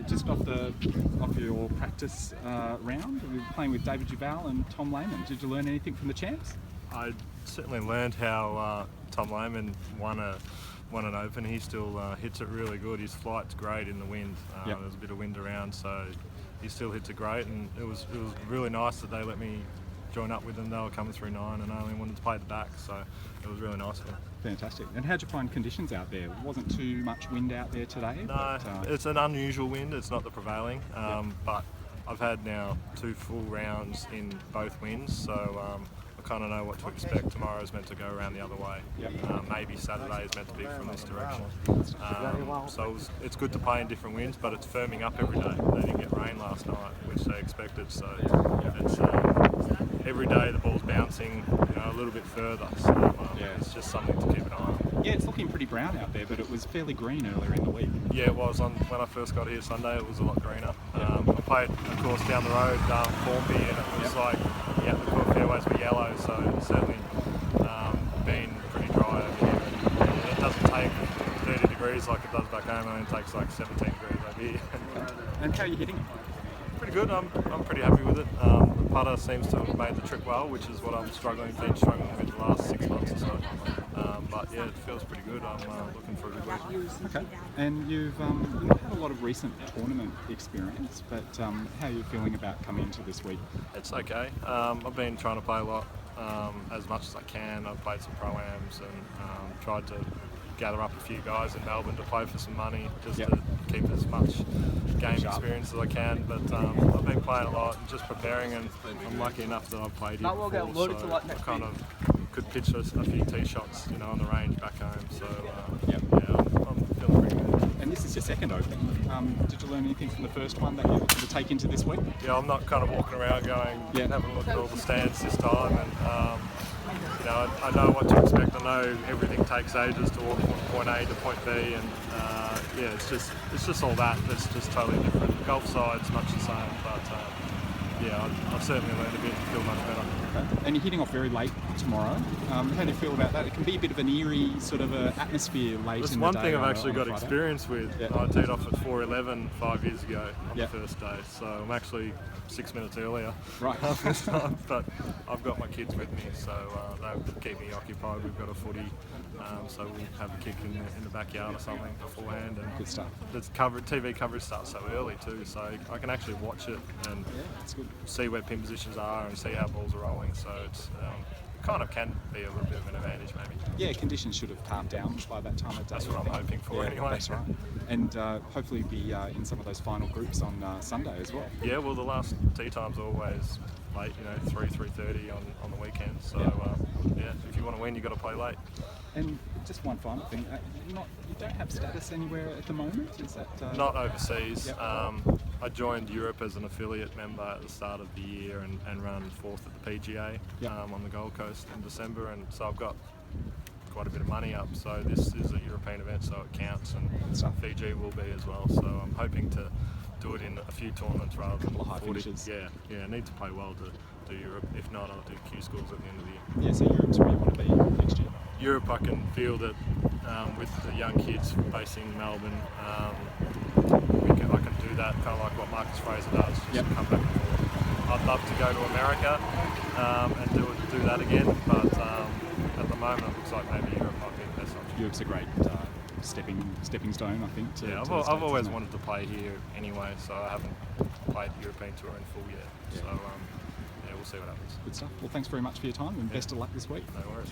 just off your practice round, we were playing with David Duval and Tom Lehman. Did you learn anything from the champs? I certainly learned how Tom Lehman won an Open. He still hits it really good. His flight's great in the wind. There's a bit of wind around, so he still hits it great. And it was really nice that they let me join up with them. They were coming through 9 and I only wanted to play the back, so it was really nice of them. Fantastic. And how'd you find conditions out there? It wasn't too much wind out there today? No, it's an unusual wind. It's not the prevailing, but I've had now 2 full rounds in both winds, so I kind of know what to expect. Tomorrow is meant to go around the other way. Maybe Saturday is meant to be from this direction. So it's good to play in different winds, but it's firming up every day. They didn't get rain last night, which they expected, so it's every day the ball's bouncing a little bit further, so it's just something to keep an eye on. Yeah, it's looking pretty brown out there, but it was fairly green earlier in the week. Yeah, it was. When I first got here Sunday, it was a lot greener. I played a course down the road, Formby, and it was like, the court fairways were yellow, so it's certainly been pretty dry over here. And it doesn't take 30 degrees like it does back home, it only takes like 17 degrees over here. And how are you hitting? Pretty good. I'm pretty happy with it. The putter seems to have made the trick well, which is what I'm struggling with the last 6 months or so. But yeah, it feels pretty good. I'm looking for a good week. Okay. And you've had a lot of recent tournament experience, but how are you feeling about coming into this week? It's okay. I've been trying to play a lot, as much as I can. I've played some pro-ams and tried to gather up a few guys in Melbourne to play for some money, just to keep as much game experience as I can. But I've been playing a lot and just preparing, and I'm lucky enough that I've played here before, so I kind of could pitch a few tee shots, on the range back home. So I'm feeling pretty good. And this is your second Open. Did you learn anything from the first one that you're looking to take into this week? Yeah, I'm not kind of walking around going, having a look at all the stands this time, and I know what to expect. I know everything takes ages to walk from point A to point B, and it's just all that. It's just totally different. Golf side's much the same, but I've certainly learned a bit and feel much better. Okay. And you're hitting off very late tomorrow. How do you feel about that? It can be a bit of an eerie sort of atmosphere late It's in the day. one thing I've actually got Friday. experience with. I teed off at 4:11 5 years ago on the first day, so I'm actually 6 minutes earlier this time, but I've got my kids with me, so they'll keep me occupied. We've got a footy, so we'll have a kick in the backyard or something beforehand. And good stuff. TV coverage starts so early too, so I can actually watch it and see where pin positions are and see how balls are rolling, so it's kind of can be a little bit of an advantage maybe. Yeah, conditions should have calmed down by that time of day. That's what I'm hoping for anyway. That's right. And hopefully be in some of those final groups on Sunday as well. Yeah, well the last tee times are always late, 3:30 on the weekend, so if you want to win you've got to play late. And just one final thing, you don't have status anywhere at the moment? Is that not overseas. I joined Europe as an affiliate member at the start of the year and ran 4th at the PGA on the Gold Coast in December, and so I've got quite a bit of money up, so this is a European event, so it counts, and Fiji will be as well, so I'm hoping to do it in a few tournaments rather than 40. Yeah, I need to play well to do Europe. If not, I'll do Q schools at the end of the year. Yeah, so Europe's where you want to be next year. Europe, I can feel that with the young kids based in Melbourne, I can do that, kind of like what Marcus Fraser does, just come back and forth. I'd love to go to America and do that again, but at the moment it looks like maybe Europe might be the best option. Europe's a great stepping stone, I think. I've always wanted to play here anyway, so I haven't played the European Tour in full yet. So we'll see what happens. Good stuff. Well, thanks very much for your time, and best of luck this week. No worries.